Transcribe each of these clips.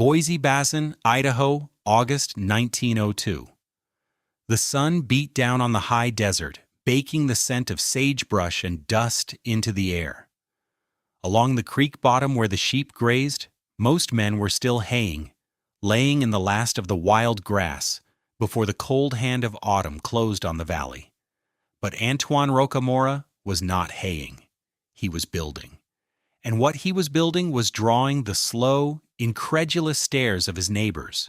Boise, Basin, Idaho, August 1902. The sun beat down on the high desert, baking the scent of sagebrush and dust into the air. Along the creek bottom where the sheep grazed, most men were still haying, laying in the last of the wild grass before the cold hand of autumn closed on the valley. But Antoine Rocamora was not haying. He was building. And what he was building was drawing the slow, incredulous stares of his neighbors.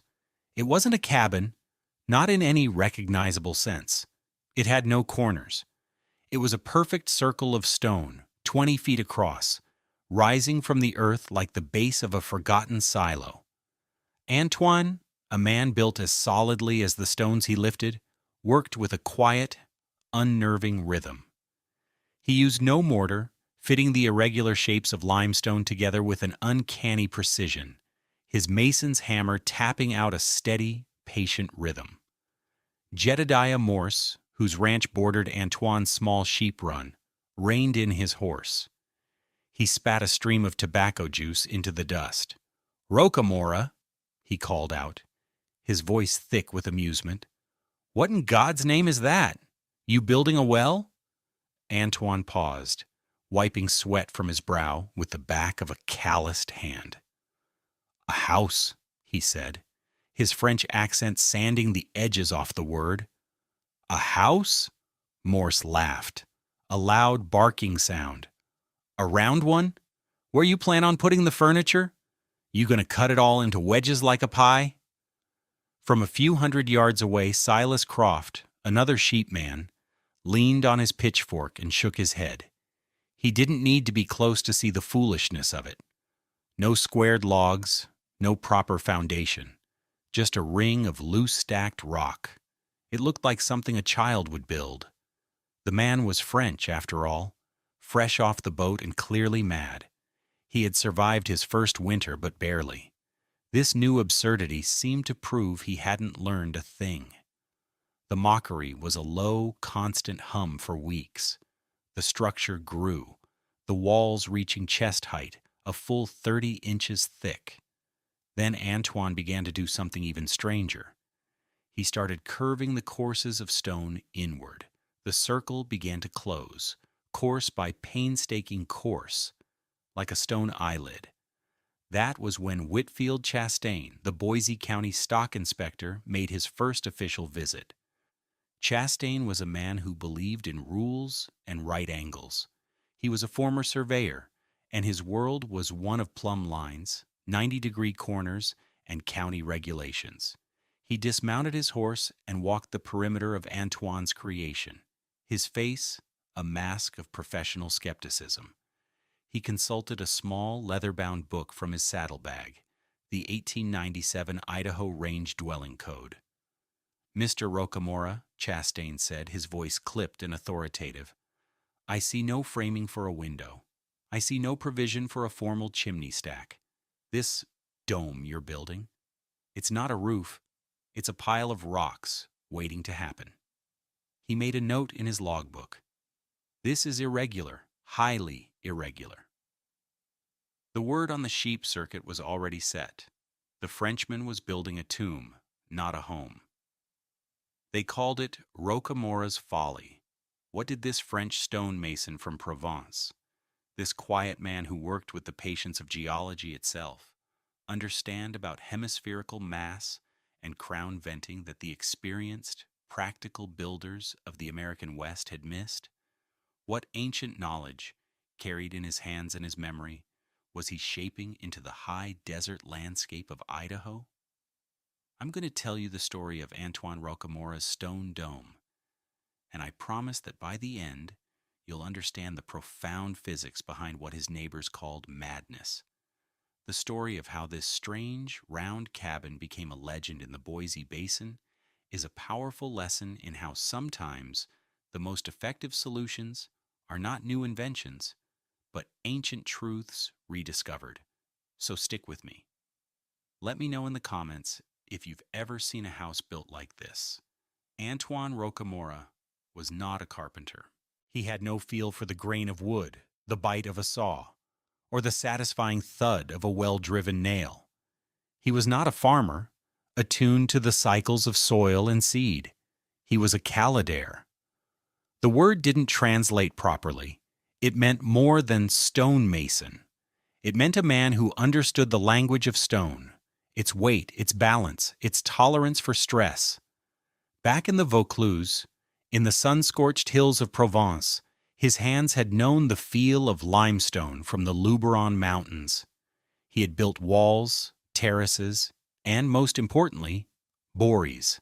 It wasn't a cabin, not in any recognizable sense. It had no corners. It was a perfect circle of stone, 20 feet across, rising from the earth like the base of a forgotten silo. Antoine, a man built as solidly as the stones he lifted, worked with a quiet, unnerving rhythm. He used no mortar, fitting the irregular shapes of limestone together with an uncanny precision, his mason's hammer tapping out a steady, patient rhythm. Jedediah Morse, whose ranch bordered Antoine's small sheep run, reined in his horse. He spat a stream of tobacco juice into the dust. "Rocamora," he called out, his voice thick with amusement. "What in God's name is that? You building a well?" Antoine paused, wiping sweat from his brow with the back of a calloused hand. "A house," he said, his French accent sanding the edges off the word. "A house?" Morse laughed, a loud barking sound. "A round one? Where you plan on putting the furniture? You gonna cut it all into wedges like a pie?" From a few hundred yards away, Silas Croft, another sheepman, leaned on his pitchfork and shook his head. He didn't need to be close to see the foolishness of it. No squared logs, no proper foundation, just a ring of loose stacked rock. It looked like something a child would build. The man was French, after all, fresh off the boat and clearly mad. He had survived his first winter, but barely. This new absurdity seemed to prove he hadn't learned a thing. The mockery was a low, constant hum for weeks. The structure grew, the walls reaching chest height, a full 30 inches thick. Then Antoine began to do something even stranger. He started curving the courses of stone inward. The circle began to close, course by painstaking course, like a stone eyelid. That was when Whitfield Chastain, the Boise County stock inspector, made his first official visit. Chastain was a man who believed in rules and right angles. He was a former surveyor, and his world was one of plumb lines, 90-degree corners, and county regulations. He dismounted his horse and walked the perimeter of Antoine's creation, his face a mask of professional skepticism. He consulted a small leather-bound book from his saddlebag, the 1897 Idaho Range Dwelling Code. "Mr. Rocamora," Chastain said, his voice clipped and authoritative, "I see no framing for a window. I see no provision for a formal chimney stack. This dome you're building, it's not a roof, it's a pile of rocks waiting to happen." He made a note in his logbook. "This is irregular, highly irregular." The word on the sheep circuit was already set. The Frenchman was building a tomb, not a home. They called it Rocamora's Folly. What did this French stonemason from Provence, this quiet man who worked with the patience of geology itself, understand about hemispherical mass and crown venting that the experienced, practical builders of the American West had missed? What ancient knowledge, carried in his hands and his memory, was he shaping into the high desert landscape of Idaho? I'm going to tell you the story of Antoine Rocamora's stone dome, and I promise that by the end, you'll understand the profound physics behind what his neighbors called madness. The story of how this strange, round cabin became a legend in the Boise Basin is a powerful lesson in how sometimes the most effective solutions are not new inventions, but ancient truths rediscovered. So stick with me. Let me know in the comments if you've ever seen a house built like this. Antoine Rocamora was not a carpenter. He had no feel for the grain of wood, the bite of a saw, or the satisfying thud of a well-driven nail. He was not a farmer, attuned to the cycles of soil and seed. He was a calader. The word didn't translate properly. It meant more than stonemason. It meant a man who understood the language of stone, its weight, its balance, its tolerance for stress. Back in the Vaucluse, in the sun-scorched hills of Provence, his hands had known the feel of limestone from the Luberon Mountains. He had built walls, terraces, and, most importantly, bories,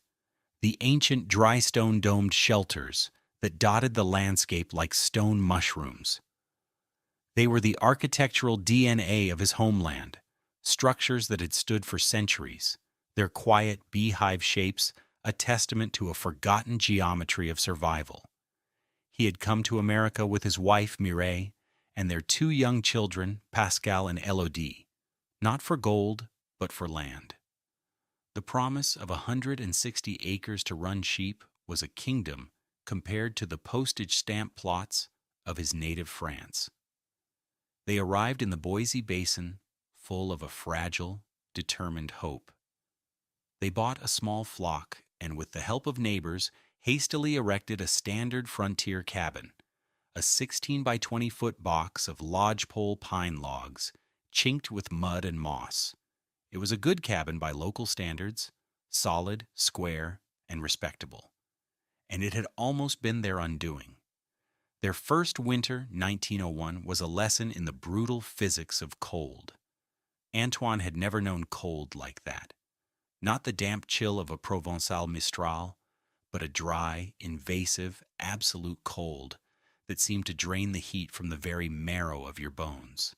the ancient dry stone-domed shelters that dotted the landscape like stone mushrooms. They were the architectural DNA of his homeland, structures that had stood for centuries, their quiet beehive shapes a testament to a forgotten geometry of survival. He had come to America with his wife Mireille and their two young children, Pascal and Elodie, not for gold, but for land. The promise of 160 acres to run sheep was a kingdom compared to the postage stamp plots of his native France. They arrived in the Boise Basin full of a fragile, determined hope. They bought a small flock and, with the help of neighbors, hastily erected a standard frontier cabin, a 16 by 20 foot box of lodgepole pine logs, chinked with mud and moss. It was a good cabin by local standards, solid, square, and respectable. And it had almost been their undoing. Their first winter, 1901, was a lesson in the brutal physics of cold. Antoine had never known cold like that. Not the damp chill of a Provençal Mistral, but a dry, invasive, absolute cold that seemed to drain the heat from the very marrow of your bones.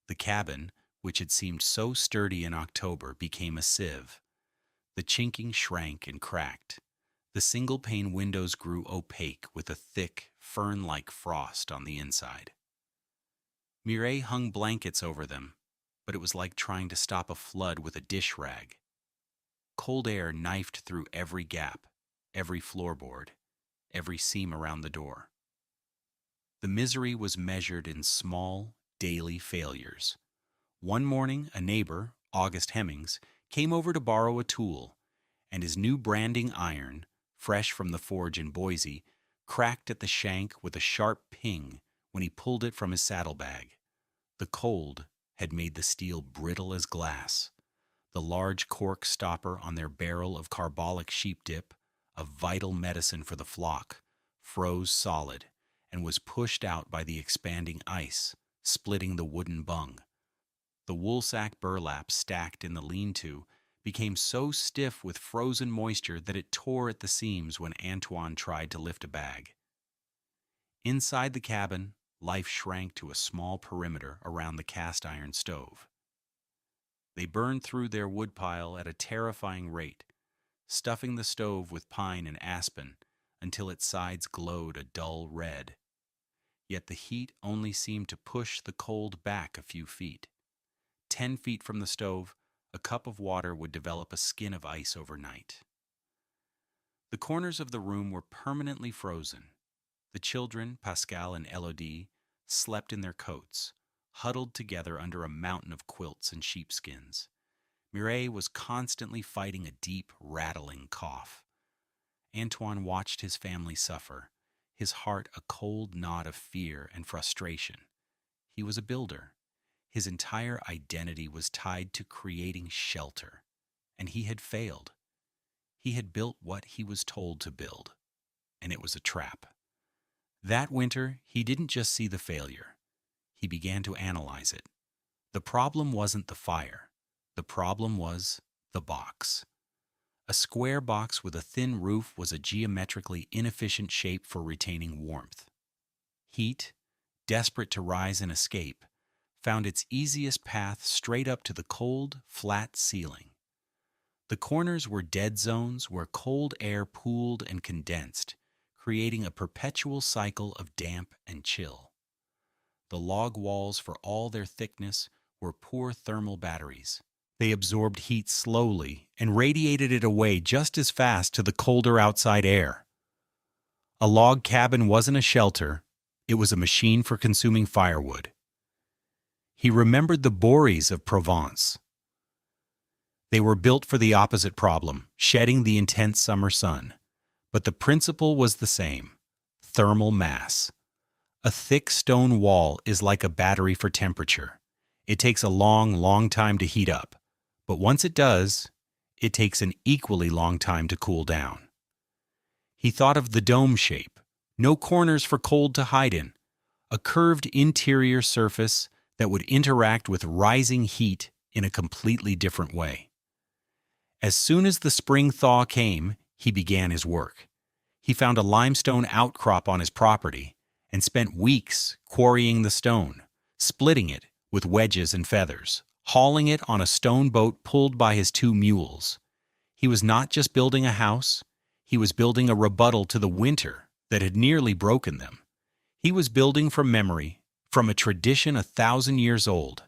The cabin, which had seemed so sturdy in October, became a sieve. The chinking shrank and cracked. The single-pane windows grew opaque with a thick, fern-like frost on the inside. Mireille hung blankets over them, but it was like trying to stop a flood with a dish rag. Cold air knifed through every gap, every floorboard, every seam around the door. The misery was measured in small, daily failures. One morning, a neighbor, August Hemmings, came over to borrow a tool, and his new branding iron, fresh from the forge in Boise, cracked at the shank with a sharp ping when he pulled it from his saddlebag. The cold had made the steel brittle as glass. The large cork stopper on their barrel of carbolic sheep dip, a vital medicine for the flock, froze solid and was pushed out by the expanding ice, splitting the wooden bung. The woolsack burlap stacked in the lean-to became so stiff with frozen moisture that it tore at the seams when Antoine tried to lift a bag. Inside the cabin, life shrank to a small perimeter around the cast-iron stove. They burned through their woodpile at a terrifying rate, stuffing the stove with pine and aspen until its sides glowed a dull red. Yet the heat only seemed to push the cold back a few feet. 10 feet from the stove, a cup of water would develop a skin of ice overnight. The corners of the room were permanently frozen. The children, Pascal and Elodie, slept in their coats, huddled together under a mountain of quilts and sheepskins. Mireille was constantly fighting a deep, rattling cough. Antoine watched his family suffer, his heart a cold knot of fear and frustration. He was a builder. His entire identity was tied to creating shelter, and he had failed. He had built what he was told to build, and it was a trap. That winter, he didn't just see the failure. He began to analyze it. The problem wasn't the fire. The problem was the box. A square box with a thin roof was a geometrically inefficient shape for retaining warmth. Heat, desperate to rise and escape, found its easiest path straight up to the cold, flat ceiling. The corners were dead zones where cold air pooled and condensed, creating a perpetual cycle of damp and chill. The log walls, for all their thickness, were poor thermal batteries. They absorbed heat slowly and radiated it away just as fast to the colder outside air. A log cabin wasn't a shelter, it was a machine for consuming firewood. He remembered the bories of Provence. They were built for the opposite problem, shedding the intense summer sun. But the principle was the same: thermal mass. A thick stone wall is like a battery for temperature. It takes a long time to heat up, but once it does, it takes an equally long time to cool down. He thought of the dome shape: no corners for cold to hide in, a curved interior surface that would interact with rising heat in a completely different way. As soon as the spring thaw came, he began his work. He found a limestone outcrop on his property and spent weeks quarrying the stone, splitting it with wedges and feathers, hauling it on a stone boat pulled by his 2 mules. He was not just building a house, he was building a rebuttal to the winter that had nearly broken them. He was building from memory, from a tradition 1,000 years old.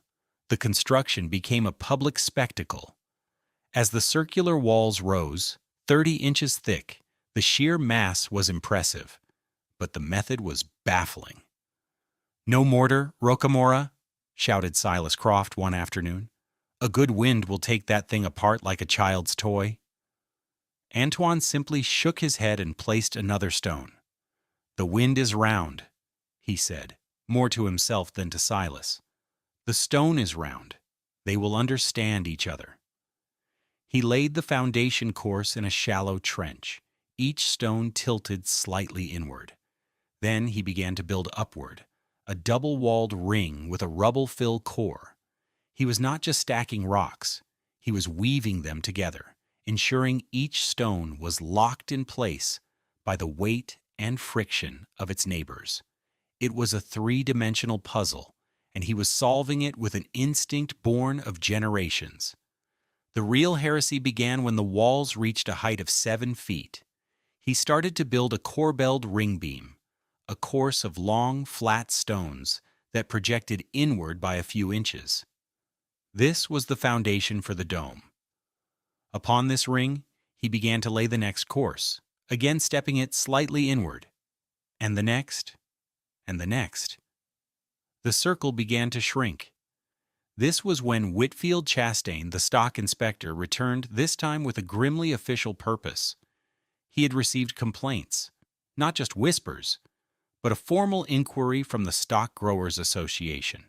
The construction became a public spectacle. As the circular walls rose, 30 inches thick, the sheer mass was impressive, but the method was baffling. "No mortar, Rocamora?" shouted Silas Croft one afternoon. "A good wind will take that thing apart like a child's toy." Antoine simply shook his head and placed another stone. "The wind is round," he said, more to himself than to Silas. "The stone is round. They will understand each other." He laid the foundation course in a shallow trench, each stone tilted slightly inward. Then he began to build upward, a double-walled ring with a rubble-fill core. He was not just stacking rocks, he was weaving them together, ensuring each stone was locked in place by the weight and friction of its neighbors. It was a 3-dimensional puzzle, and he was solving it with an instinct born of generations. The real heresy began when the walls reached a height of 7 feet. He started to build a corbelled ring beam, a course of long, flat stones that projected inward by a few inches. This was the foundation for the dome. Upon this ring, he began to lay the next course, again stepping it slightly inward, and the next, and the next. The circle began to shrink. This was when Whitfield Chastain, the stock inspector, returned, this time with a grimly official purpose. He had received complaints, not just whispers, but a formal inquiry from the Stock Growers Association.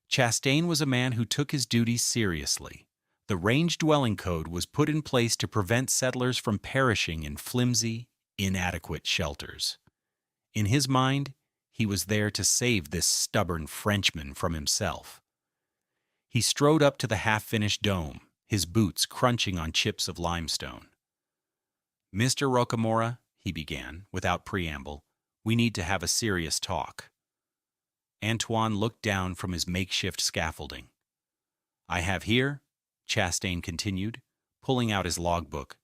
Chastain was a man who took his duties seriously. The range dwelling code was put in place to prevent settlers from perishing in flimsy, inadequate shelters. In his mind, he was there to save this stubborn Frenchman from himself. He strode up to the half-finished dome, his boots crunching on chips of limestone. "Mr. Rocamora," he began, without preamble, "we need to have a serious talk." Antoine looked down from his makeshift scaffolding. "I have here," Chastain continued, pulling out his logbook,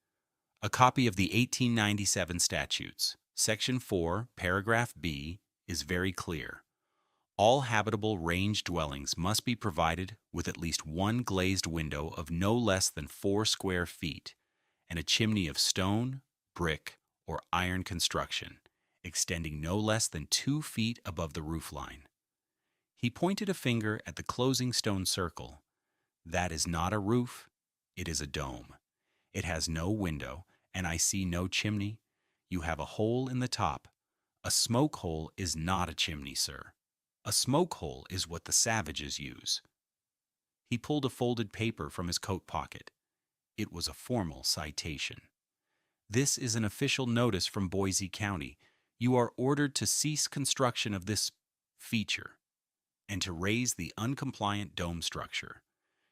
"a copy of the 1897 statutes. Section 4, paragraph B, is very clear. All habitable range dwellings must be provided with at least one glazed window of no less than 4 square feet, and a chimney of stone, brick, or iron construction, extending no less than 2 feet above the roofline." He pointed a finger at the closing stone circle. "That is not a roof, it is a dome. It has no window, and I see no chimney. You have a hole in the top. A smoke hole is not a chimney, sir. A smoke hole is what the savages use." He pulled a folded paper from his coat pocket. It was a formal citation. "This is an official notice from Boise County. You are ordered to cease construction of this feature and to raise the uncompliant dome structure.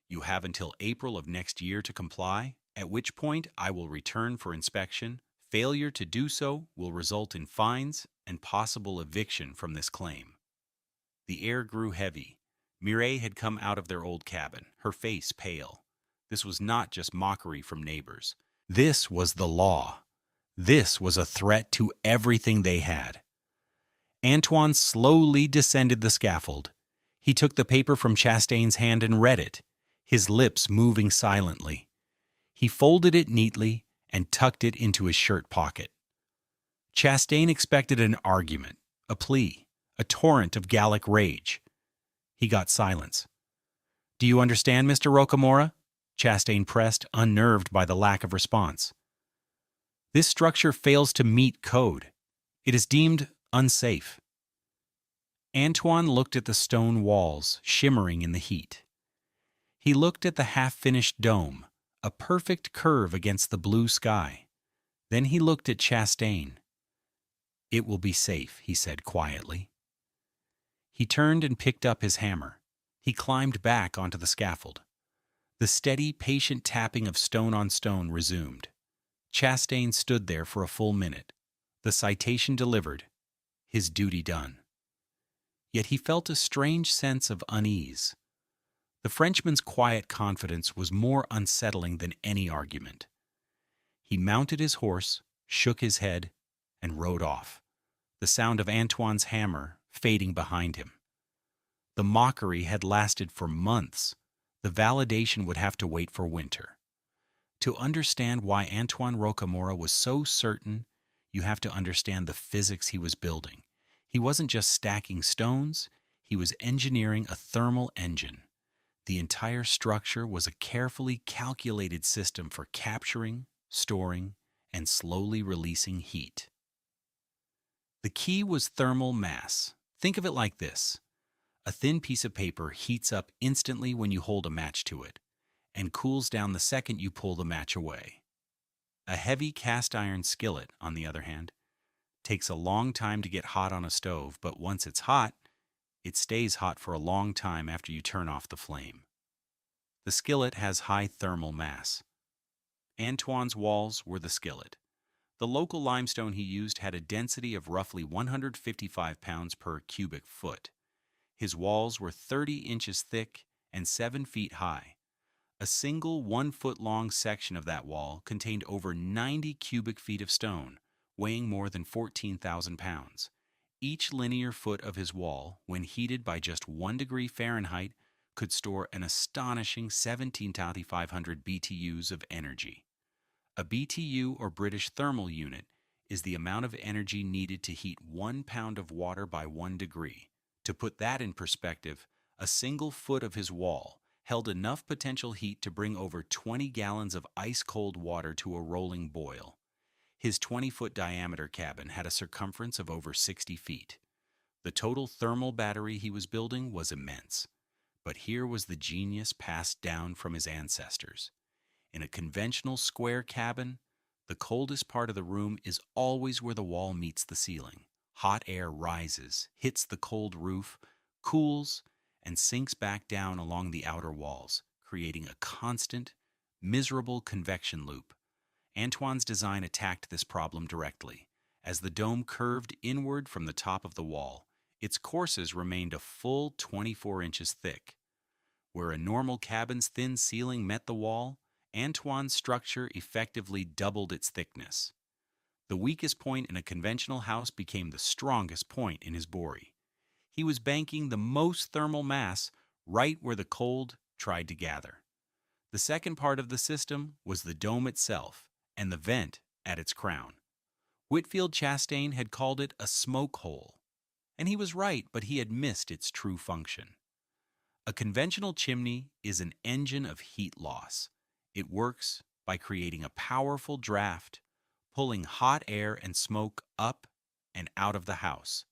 You have until April of next year to comply, at which point I will return for inspection. Failure to do so will result in fines and possible eviction from this claim." The air grew heavy. Mireille had come out of their old cabin, her face pale. This was not just mockery from neighbors. This was the law. This was a threat to everything they had. Antoine slowly descended the scaffold. He took the paper from Chastain's hand and read it, his lips moving silently. He folded it neatly and tucked it into his shirt pocket. Chastain expected an argument, a plea, a torrent of Gallic rage. He got silence. "Do you understand, Mr. Rocamora?" Chastain pressed, unnerved by the lack of response. This structure fails to meet code. It is deemed unsafe. Antoine looked at the stone walls, shimmering in the heat. He looked at the half-finished dome, a perfect curve against the blue sky. Then he looked at Chastain. "It will be safe," he said quietly. He turned and picked up his hammer. He climbed back onto the scaffold. The steady, patient tapping of stone on stone resumed. Chastain stood there for a full minute, the citation delivered, his duty done. Yet he felt a strange sense of unease. The Frenchman's quiet confidence was more unsettling than any argument. He mounted his horse, shook his head, and rode off, the sound of Antoine's hammer fading behind him. The mockery had lasted for months. The validation would have to wait for winter. To understand why Antoine Rocamora was so certain, you have to understand the physics he was building. He wasn't just stacking stones, he was engineering a thermal engine. The entire structure was a carefully calculated system for capturing, storing, and slowly releasing heat. The key was thermal mass. Think of it like this. A thin piece of paper heats up instantly when you hold a match to it, and cools down the second you pull the match away. A heavy cast iron skillet, on the other hand, takes a long time to get hot on a stove, but once it's hot, it stays hot for a long time after you turn off the flame. The skillet has high thermal mass. Antoine's walls were the skillet. The local limestone he used had a density of roughly 155 pounds per cubic foot. His walls were 30 inches thick and 7 feet high. A single 1-foot-long section of that wall contained over 90 cubic feet of stone, weighing more than 14,000 pounds. Each linear foot of his wall, when heated by just 1 degree Fahrenheit, could store an astonishing 17,500 BTUs of energy. A BTU, or British thermal unit, is the amount of energy needed to heat 1 pound of water by 1 degree. To put that in perspective, a single foot of his wall held enough potential heat to bring over 20 gallons of ice-cold water to a rolling boil. His 20-foot diameter cabin had a circumference of over 60 feet. The total thermal battery he was building was immense. But here was the genius passed down from his ancestors. In a conventional square cabin, the coldest part of the room is always where the wall meets the ceiling. Hot air rises, hits the cold roof, cools, and sinks back down along the outer walls, creating a constant, miserable convection loop. Antoine's design attacked this problem directly. As the dome curved inward from the top of the wall, its courses remained a full 24 inches thick. Where a normal cabin's thin ceiling met the wall, Antoine's structure effectively doubled its thickness. The weakest point in a conventional house became the strongest point in his borie. He was banking the most thermal mass right where the cold tried to gather. The second part of the system was the dome itself and the vent at its crown. Whitfield Chastain had called it a smoke hole. And he was right, but he had missed its true function. A conventional chimney is an engine of heat loss. It works by creating a powerful draft, pulling hot air and smoke up and out of the house.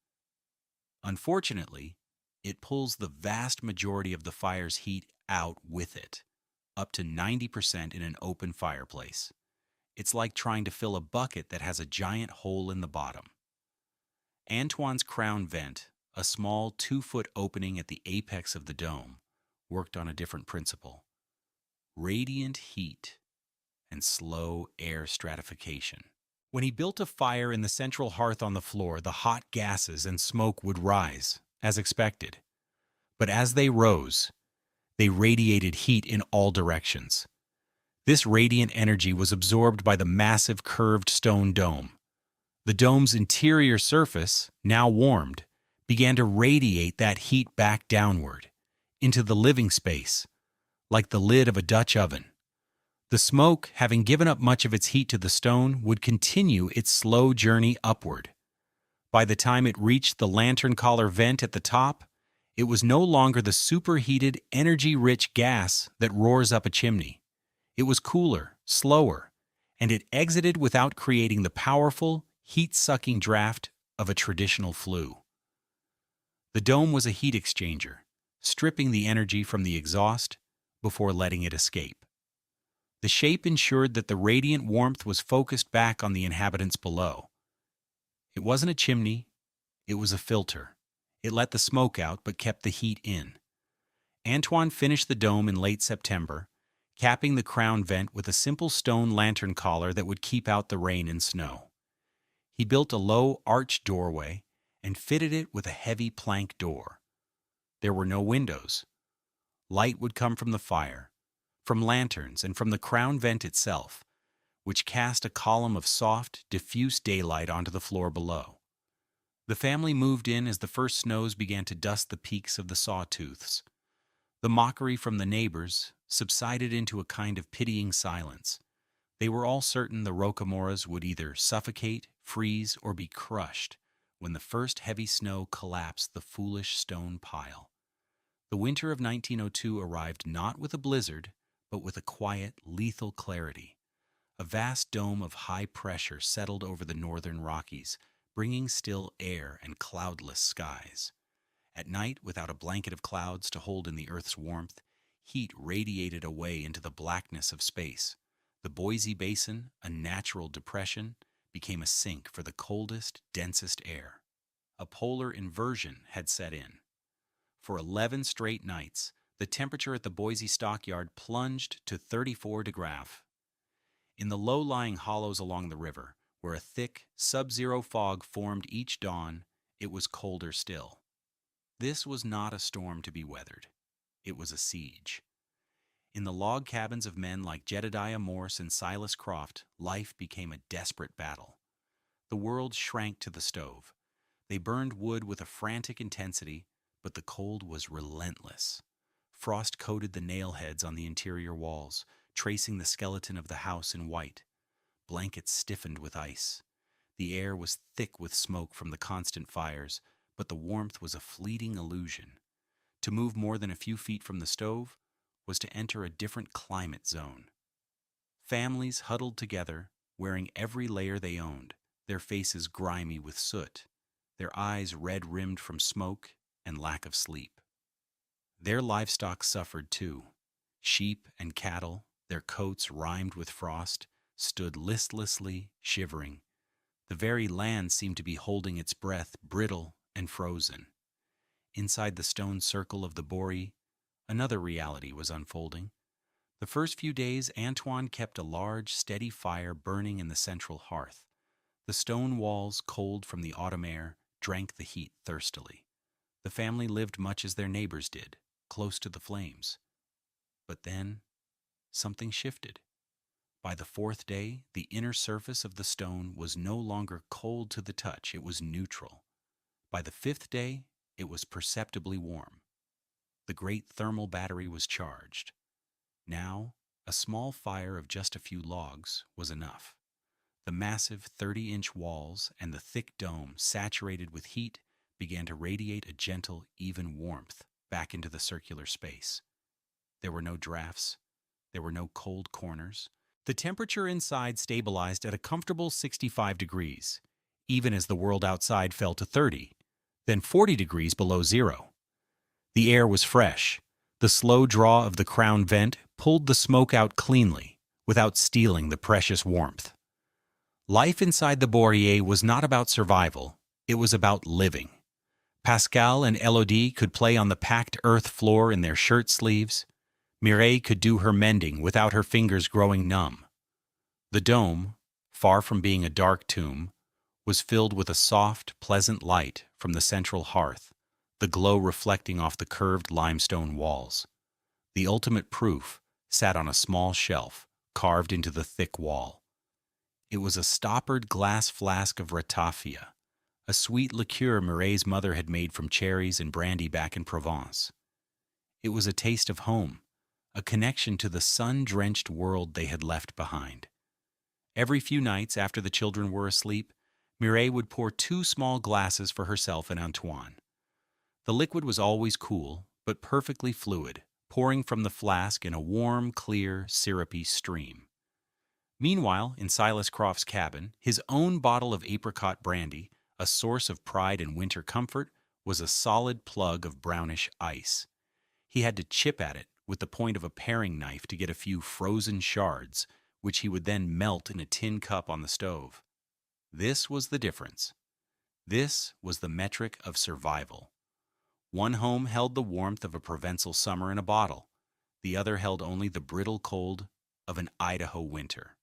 Unfortunately, it pulls the vast majority of the fire's heat out with it, up to 90% in an open fireplace. It's like trying to fill a bucket that has a giant hole in the bottom. Antoine's crown vent, a small 2-foot opening at the apex of the dome, worked on a different principle. Radiant heat and slow air stratification. When he built a fire in the central hearth on the floor, the hot gases and smoke would rise, as expected. But as they rose, they radiated heat in all directions. This radiant energy was absorbed by the massive curved stone dome. The dome's interior surface, now warmed, began to radiate that heat back downward, into the living space, like the lid of a Dutch oven. The smoke, having given up much of its heat to the stone, would continue its slow journey upward. By the time it reached the lantern collar vent at the top, it was no longer the superheated, energy-rich gas that roars up a chimney. It was cooler, slower, and it exited without creating the powerful, heat-sucking draft of a traditional flue. The dome was a heat exchanger, stripping the energy from the exhaust before letting it escape. The shape ensured that the radiant warmth was focused back on the inhabitants below. It wasn't a chimney, it was a filter. It let the smoke out but kept the heat in. Antoine finished the dome in late September, capping the crown vent with a simple stone lantern collar that would keep out the rain and snow. He built a low, arched doorway and fitted it with a heavy plank door. There were no windows. Light would come from the fire, from lanterns, and from the crown vent itself, which cast a column of soft, diffuse daylight onto the floor below. The family moved in as the first snows began to dust the peaks of the sawtooths. The mockery from the neighbors subsided into a kind of pitying silence. They were all certain the Rocamoras would either suffocate, freeze, or be crushed when the first heavy snow collapsed the foolish stone pile. The winter of 1902 arrived not with a blizzard, but with a quiet, lethal clarity. A vast dome of high pressure settled over the northern Rockies, bringing still air and cloudless skies. At night, without a blanket of clouds to hold in the Earth's warmth, heat radiated away into the blackness of space. The Boise Basin, a natural depression, became a sink for the coldest, densest air. A polar inversion had set in. For 11 straight nights, the temperature at the Boise stockyard plunged to 34 degrees. In the low-lying hollows along the river, where a thick, sub-zero fog formed each dawn, it was colder still. This was not a storm to be weathered. It was a siege. In the log cabins of men like Jedediah Morse and Silas Croft, life became a desperate battle. The world shrank to the stove. They burned wood with a frantic intensity, but the cold was relentless. Frost coated the nail heads on the interior walls, tracing the skeleton of the house in white. Blankets stiffened with ice. The air was thick with smoke from the constant fires, but the warmth was a fleeting illusion. To move more than a few feet from the stove was to enter a different climate zone. Families huddled together, wearing every layer they owned, their faces grimy with soot, their eyes red-rimmed from smoke and lack of sleep. Their livestock suffered too. Sheep and cattle, their coats rimed with frost, stood listlessly, shivering. The very land seemed to be holding its breath, brittle and frozen. Inside the stone circle of the Boise, another reality was unfolding. The first few days, Antoine kept a large, steady fire burning in the central hearth. The stone walls, cold from the autumn air, drank the heat thirstily. The family lived much as their neighbors did, close to the flames. But then, something shifted. By the fourth day, the inner surface of the stone was no longer cold to the touch, it was neutral. By the fifth day, it was perceptibly warm. The great thermal battery was charged. Now, a small fire of just a few logs was enough. The massive 30-inch walls and the thick dome, saturated with heat, began to radiate a gentle, even warmth back into the circular space. There were no drafts. There were no cold corners. The temperature inside stabilized at a comfortable 65 degrees, even as the world outside fell to 30, then 40 degrees below zero. The air was fresh. The slow draw of the crown vent pulled the smoke out cleanly, without stealing the precious warmth. Life inside the Boise was not about survival, it was about living. Pascal and Elodie could play on the packed earth floor in their shirt sleeves. Mireille could do her mending without her fingers growing numb. The dome, far from being a dark tomb, was filled with a soft, pleasant light from the central hearth, the glow reflecting off the curved limestone walls. The ultimate proof sat on a small shelf carved into the thick wall. It was a stoppered glass flask of ratafia, a sweet liqueur Mireille's mother had made from cherries and brandy back in Provence. It was a taste of home, a connection to the sun-drenched world they had left behind. Every few nights after the children were asleep, Mireille would pour 2 small glasses for herself and Antoine. The liquid was always cool, but perfectly fluid, pouring from the flask in a warm, clear, syrupy stream. Meanwhile, in Silas Croft's cabin, his own bottle of apricot brandy, a source of pride and winter comfort, was a solid plug of brownish ice. He had to chip at it with the point of a paring knife to get a few frozen shards, which he would then melt in a tin cup on the stove. This was the difference. This was the metric of survival. One home held the warmth of a Provençal summer in a bottle. The other held only the brittle cold of an Idaho winter.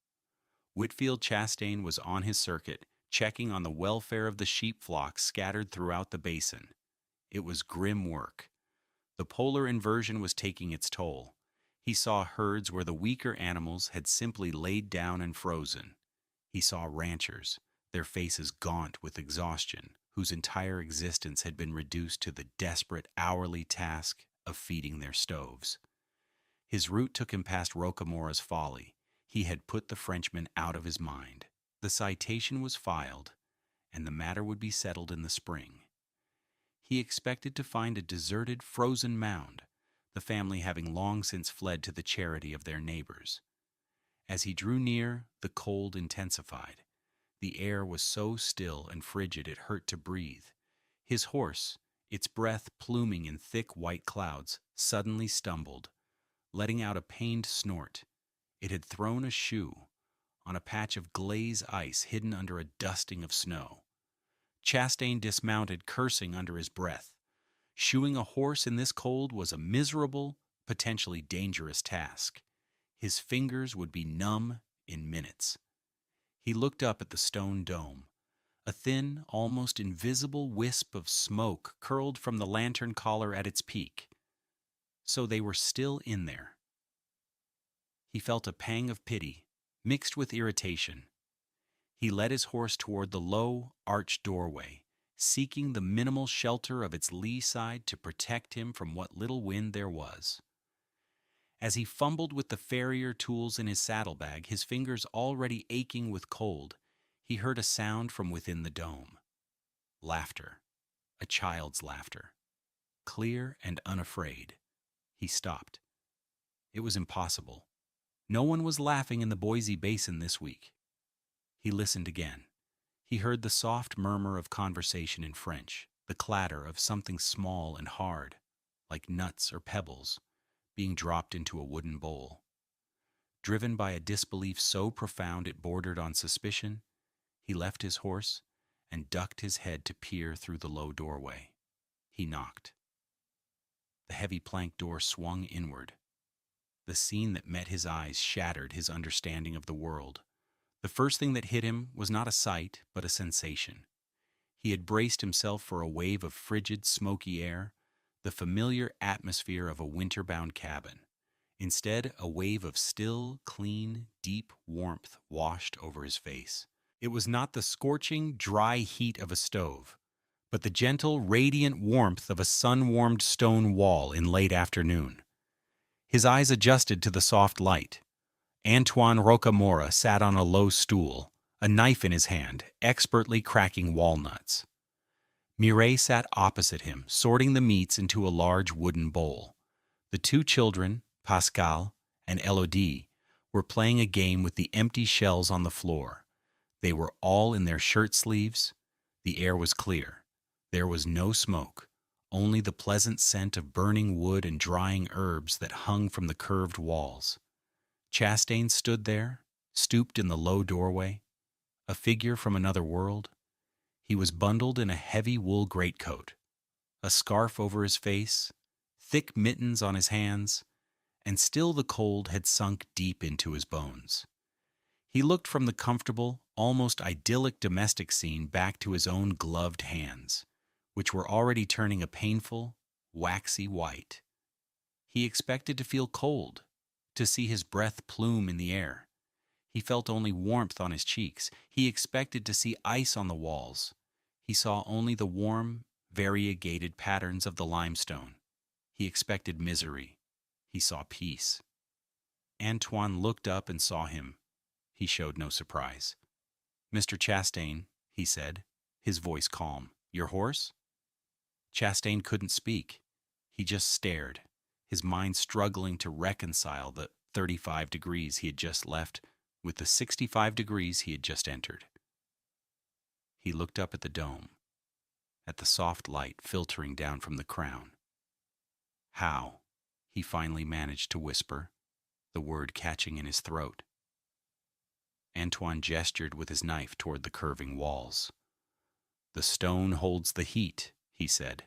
Whitfield Chastain was on his circuit, checking on the welfare of the sheep flocks scattered throughout the basin. It was grim work. The polar inversion was taking its toll. He saw herds where the weaker animals had simply laid down and frozen. He saw ranchers, their faces gaunt with exhaustion, whose entire existence had been reduced to the desperate hourly task of feeding their stoves. His route took him past Rocamora's Folly. He had put the Frenchman out of his mind. The citation was filed, and the matter would be settled in the spring. He expected to find a deserted, frozen mound, the family having long since fled to the charity of their neighbors. As he drew near, the cold intensified. The air was so still and frigid it hurt to breathe. His horse, its breath pluming in thick white clouds, suddenly stumbled, letting out a pained snort. It had thrown a shoe on a patch of glaze ice hidden under a dusting of snow. Chastain dismounted, cursing under his breath. Shoeing a horse in this cold was a miserable, potentially dangerous task. His fingers would be numb in minutes. He looked up at the stone dome. A thin, almost invisible wisp of smoke curled from the lantern collar at its peak. So they were still in there. He felt a pang of pity, mixed with irritation. He led his horse toward the low, arched doorway, seeking the minimal shelter of its lee side to protect him from what little wind there was. As he fumbled with the farrier tools in his saddlebag, his fingers already aching with cold, he heard a sound from within the dome. Laughter. A child's laughter. Clear and unafraid. He stopped. It was impossible. No one was laughing in the Boise Basin this week. He listened again. He heard the soft murmur of conversation in French, the clatter of something small and hard, like nuts or pebbles, being dropped into a wooden bowl. Driven by a disbelief so profound it bordered on suspicion, he left his horse and ducked his head to peer through the low doorway. He knocked. The heavy plank door swung inward. The scene that met his eyes shattered his understanding of the world. The first thing that hit him was not a sight, but a sensation. He had braced himself for a wave of frigid, smoky air, the familiar atmosphere of a winter-bound cabin. Instead, a wave of still, clean, deep warmth washed over his face. It was not the scorching, dry heat of a stove, but the gentle, radiant warmth of a sun-warmed stone wall in late afternoon. His eyes adjusted to the soft light. Antoine Rocamora sat on a low stool, a knife in his hand, expertly cracking walnuts. Mireille sat opposite him, sorting the meats into a large wooden bowl. The two children, Pascal and Elodie, were playing a game with the empty shells on the floor. They were all in their shirt sleeves. The air was clear. There was no smoke, only the pleasant scent of burning wood and drying herbs that hung from the curved walls. Chastain stood there, stooped in the low doorway, a figure from another world. He was bundled in a heavy wool greatcoat, a scarf over his face, thick mittens on his hands, and still the cold had sunk deep into his bones. He looked from the comfortable, almost idyllic domestic scene back to his own gloved hands, which were already turning a painful, waxy white. He expected to feel cold, to see his breath plume in the air. He felt only warmth on his cheeks. He expected to see ice on the walls. He saw only the warm, variegated patterns of the limestone. He expected misery. He saw peace. Antoine looked up and saw him. He showed no surprise. "Mr. Chastain," he said, his voice calm. "Your horse?" Chastain couldn't speak. He just stared, his mind struggling to reconcile the 35 degrees he had just left with the 65 degrees he had just entered. He looked up at the dome, at the soft light filtering down from the crown. "How?" he finally managed to whisper, the word catching in his throat. Antoine gestured with his knife toward the curving walls. "The stone holds the heat," he said,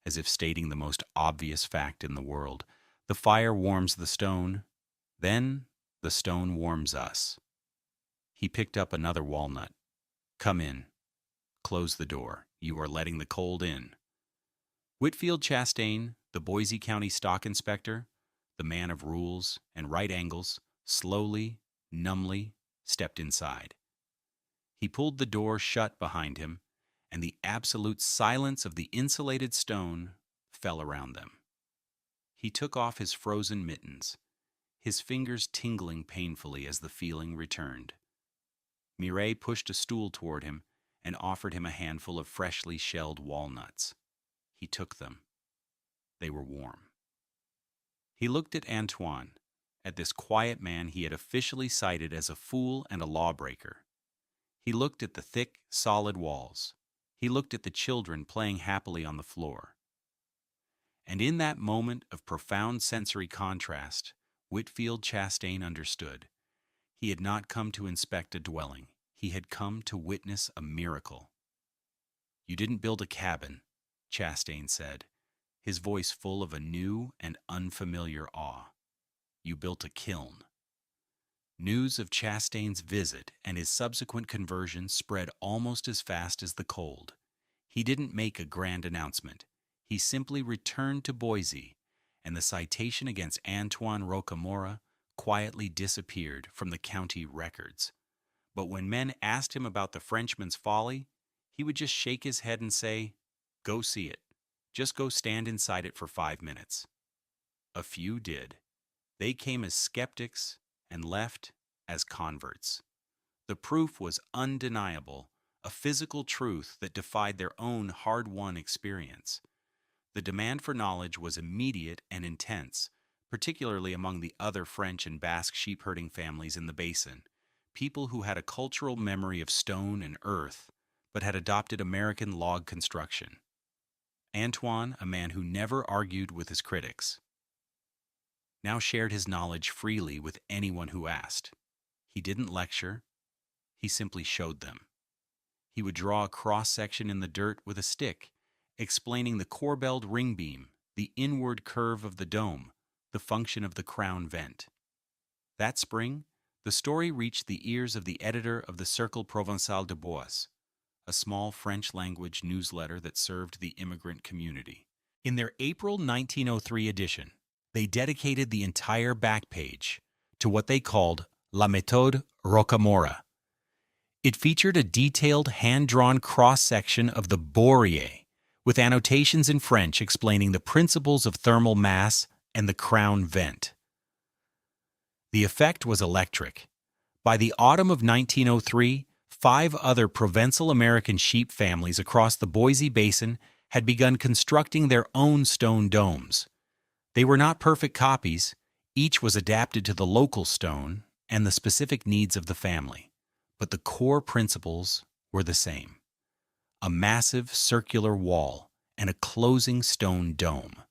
as if stating the most obvious fact in the world. "The fire warms the stone, then the stone warms us." He picked up another walnut. "Come in. Close the door. You are letting the cold in." Whitfield Chastain, the Boise County stock inspector, the man of rules and right angles, slowly, numbly stepped inside. He pulled the door shut behind him, and the absolute silence of the insulated stone fell around them. He took off his frozen mittens, his fingers tingling painfully as the feeling returned. Mireille pushed a stool toward him and offered him a handful of freshly shelled walnuts. He took them. They were warm. He looked at Antoine, at this quiet man he had officially cited as a fool and a lawbreaker. He looked at the thick, solid walls. He looked at the children playing happily on the floor. And in that moment of profound sensory contrast, Whitfield Chastain understood. He had not come to inspect a dwelling. He had come to witness a miracle. "You didn't build a cabin," Chastain said, his voice full of a new and unfamiliar awe. "You built a kiln." News of Chastain's visit and his subsequent conversion spread almost as fast as the cold. He didn't make a grand announcement. He simply returned to Boise, and the citation against Antoine Rocamora quietly disappeared from the county records. But when men asked him about the Frenchman's Folly, he would just shake his head and say, "Go see it. Just go stand inside it for 5 minutes." A few did. They came as skeptics and left as converts. The proof was undeniable, a physical truth that defied their own hard-won experience. The demand for knowledge was immediate and intense, particularly among the other French and Basque sheep-herding families in the Basin, people who had a cultural memory of stone and earth, but had adopted American log construction. Antoine, a man who never argued with his critics, now shared his knowledge freely with anyone who asked. He didn't lecture, he simply showed them. He would draw a cross-section in the dirt with a stick, explaining the corbelled ring beam, the inward curve of the dome, the function of the crown vent. That spring, the story reached the ears of the editor of the Cercle Provençal de Boise, a small French-language newsletter that served the immigrant community. In their April 1903 edition, they dedicated the entire back page to what they called La Méthode Rocamora. It featured a detailed hand-drawn cross-section of the Boreais, with annotations in French explaining the principles of thermal mass and the crown vent. The effect was electric. By the autumn of 1903, 5 other Provençal American sheep families across the Boise Basin had begun constructing their own stone domes. They were not perfect copies. Each was adapted to the local stone and the specific needs of the family. But the core principles were the same: a massive circular wall and a closing stone dome.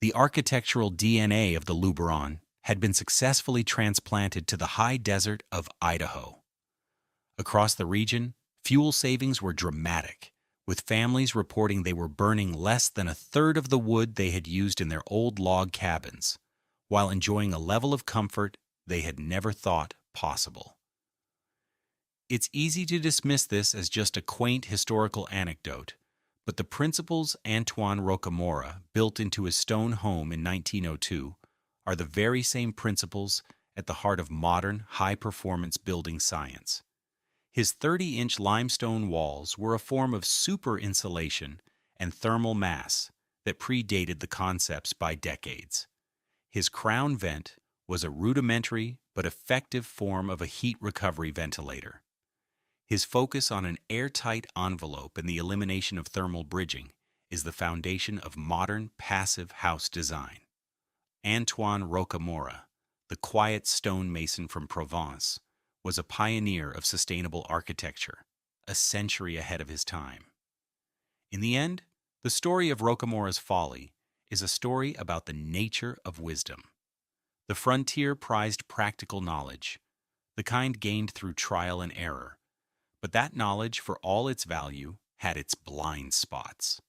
The architectural DNA of the Luberon had been successfully transplanted to the high desert of Idaho. Across the region, fuel savings were dramatic, with families reporting they were burning less than a third of the wood they had used in their old log cabins, while enjoying a level of comfort they had never thought possible. It's easy to dismiss this as just a quaint historical anecdote, but the principles Antoine Rocamora built into his stone home in 1902 are the very same principles at the heart of modern, high-performance building science. His 30-inch limestone walls were a form of super insulation and thermal mass that predated the concepts by decades. His crown vent was a rudimentary but effective form of a heat recovery ventilator. His focus on an airtight envelope and the elimination of thermal bridging is the foundation of modern passive house design. Antoine Rocamora, the quiet stonemason from Provence, was a pioneer of sustainable architecture, a century ahead of his time. In the end, the story of Rocamora's Folly is a story about the nature of wisdom. The frontier prized practical knowledge, the kind gained through trial and error, but that knowledge, for all its value, had its blind spots.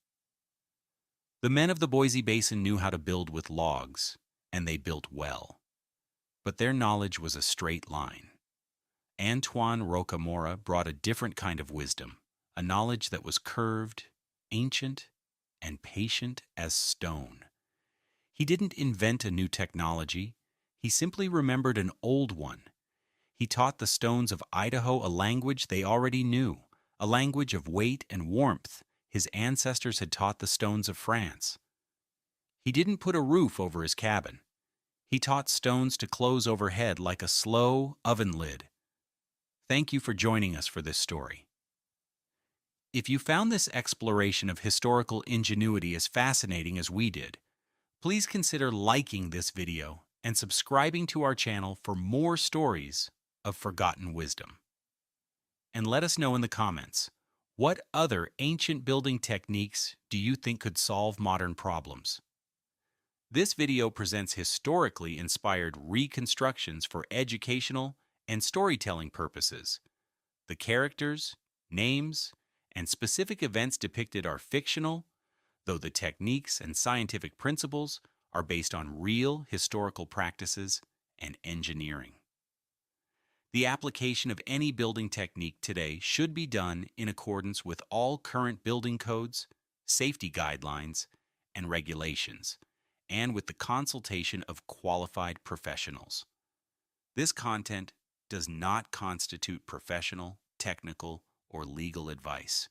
The men of the Boise Basin knew how to build with logs, and they built well. But their knowledge was a straight line. Antoine Rocamora brought a different kind of wisdom, a knowledge that was curved, ancient, and patient as stone. He didn't invent a new technology. He simply remembered an old one. He taught the stones of Idaho a language they already knew, a language of weight and warmth his ancestors had taught the stones of France. He didn't put a roof over his cabin. He taught stones to close overhead like a slow oven lid. Thank you for joining us for this story. If you found this exploration of historical ingenuity as fascinating as we did, please consider liking this video and subscribing to our channel for more stories of forgotten wisdom. And let us know in the comments, what other ancient building techniques do you think could solve modern problems? This video presents historically inspired reconstructions for educational and storytelling purposes. The characters, names, and specific events depicted are fictional, though the techniques and scientific principles are based on real historical practices and engineering. The application of any building technique today should be done in accordance with all current building codes, safety guidelines, and regulations, and with the consultation of qualified professionals. This content does not constitute professional, technical, or legal advice.